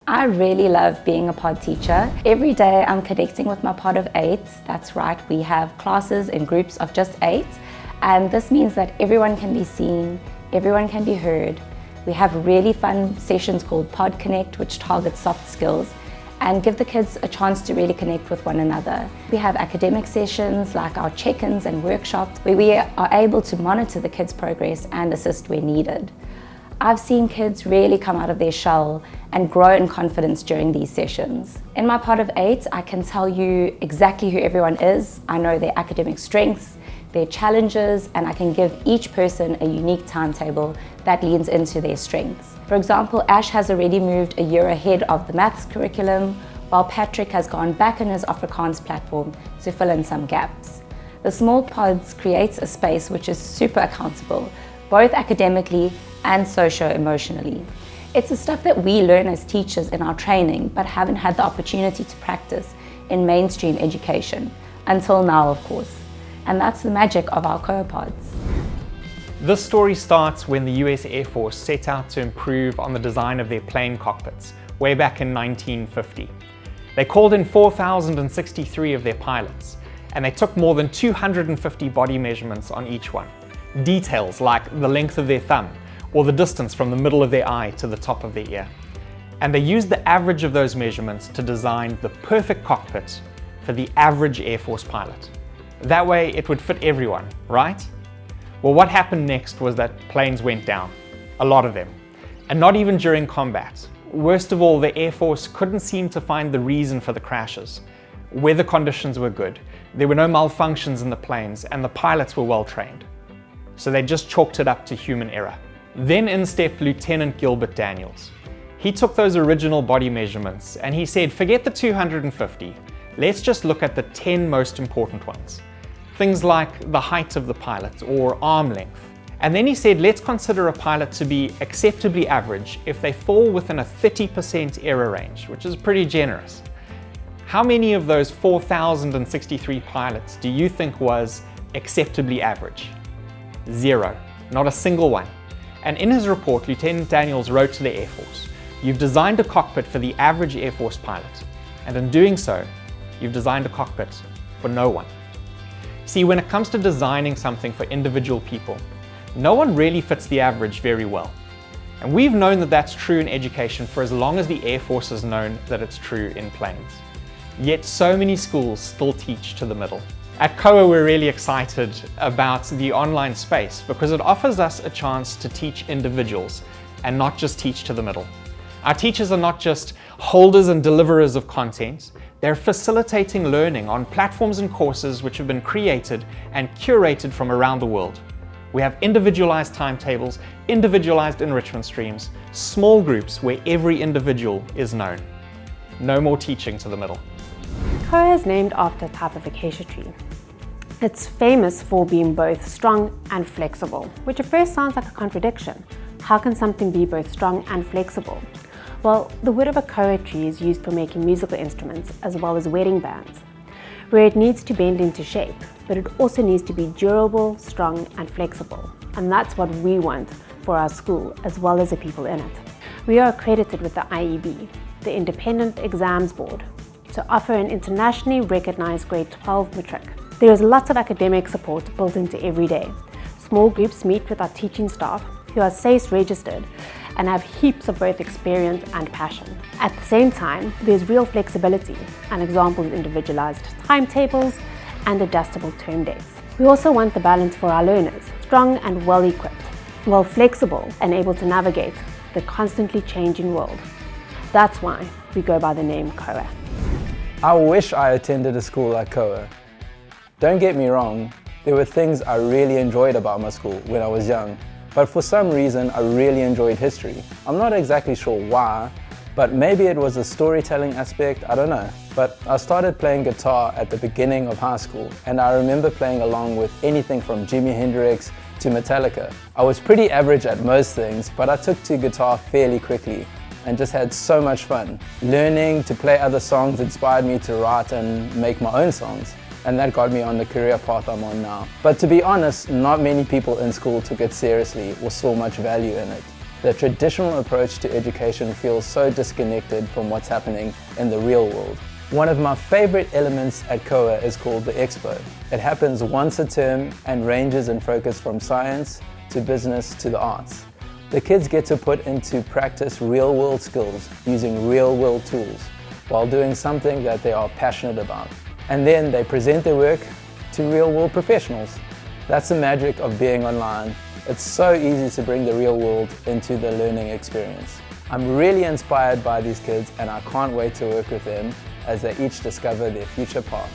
I really love being a pod teacher. Every day I'm connecting with my pod of 8. That's right, we have classes in groups of just 8. And this means that everyone can be seen, everyone can be heard. We have really fun sessions called Pod Connect, which target soft skills and give the kids a chance to really connect with one another. We have academic sessions like our check-ins and workshops where we are able to monitor the kids' progress and assist where needed. I've seen kids really come out of their shell and grow in confidence during these sessions. In my pod of 8, I can tell you exactly who everyone is. I know their academic strengths, their challenges, and I can give each person a unique timetable that leans into their strengths. For example, Ash has already moved a year ahead of the maths curriculum, while Patrick has gone back on his Afrikaans platform to fill in some gaps. The small pods creates a space which is super accountable, both academically and socio-emotionally. It's the stuff that we learn as teachers in our training, but haven't had the opportunity to practice in mainstream education, until now, of course. And that's the magic of our COA-pods. This story starts when the US Air Force set out to improve on the design of their plane cockpits way back in 1950. They called in 4,063 of their pilots, and they took more than 250 body measurements on each one. Details like the length of their thumb, or the distance from the middle of their eye to the top of their ear. And they used the average of those measurements to design the perfect cockpit for the average Air Force pilot. That way it would fit everyone, right? Well, what happened next was that planes went down, a lot of them, and not even during combat. Worst of all, the Air Force couldn't seem to find the reason for the crashes. Weather conditions were good, there were no malfunctions in the planes, and the pilots were well trained. So they just chalked it up to human error. Then in stepped Lieutenant Gilbert Daniels. He took those original body measurements and he said, forget the 250, let's just look at the 10 most important ones. Things like the height of the pilot or arm length. And then he said, let's consider a pilot to be acceptably average if they fall within a 30% error range, which is pretty generous. How many of those 4,063 pilots do you think was acceptably average? 0, not a single one. And in his report, Lieutenant Daniels wrote to the Air Force, you've designed a cockpit for the average Air Force pilot, and in doing so, you've designed a cockpit for no one. See, when it comes to designing something for individual people, no one really fits the average very well. And we've known that that's true in education for as long as the Air Force has known that it's true in planes. Yet so many schools still teach to the middle. At COA, we're really excited about the online space because it offers us a chance to teach individuals and not just teach to the middle. Our teachers are not just holders and deliverers of content, they're facilitating learning on platforms and courses which have been created and curated from around the world. We have individualized timetables, individualized enrichment streams, small groups where every individual is known. No more teaching to the middle. COA is named after a type of acacia tree. It's famous for being both strong and flexible, which at first sounds like a contradiction. How can something be both strong and flexible? Well, the wood of a COA tree is used for making musical instruments as well as wedding bands, where it needs to bend into shape, but it also needs to be durable, strong and flexible. And that's what we want for our school as well as the people in it. We are accredited with the IEB, the Independent Exams Board, to offer an internationally recognized grade 12 matric. There is lots of academic support built into every day. Small groups meet with our teaching staff who are SACE registered and have heaps of both experience and passion. At the same time, there's real flexibility, an example of individualized timetables and adjustable term dates. We also want the balance for our learners, strong and well equipped, while flexible and able to navigate the constantly changing world. That's why we go by the name COA. I wish I attended a school like COA. Don't get me wrong, there were things I really enjoyed about my school when I was young, but for some reason I really enjoyed history. I'm not exactly sure why, but maybe it was a storytelling aspect, I don't know. But I started playing guitar at the beginning of high school, and I remember playing along with anything from Jimi Hendrix to Metallica. I was pretty average at most things, but I took to guitar fairly quickly and just had so much fun. Learning to play other songs inspired me to write and make my own songs, and that got me on the career path I'm on now. But to be honest, not many people in school took it seriously or saw much value in it. The traditional approach to education feels so disconnected from what's happening in the real world. One of my favorite elements at COA is called the Expo. It happens once a term and ranges in focus from science to business to the arts. The kids get to put into practice real-world skills using real-world tools while doing something that they are passionate about. And then they present their work to real-world professionals. That's the magic of being online. It's so easy to bring the real world into the learning experience. I'm really inspired by these kids and I can't wait to work with them as they each discover their future path.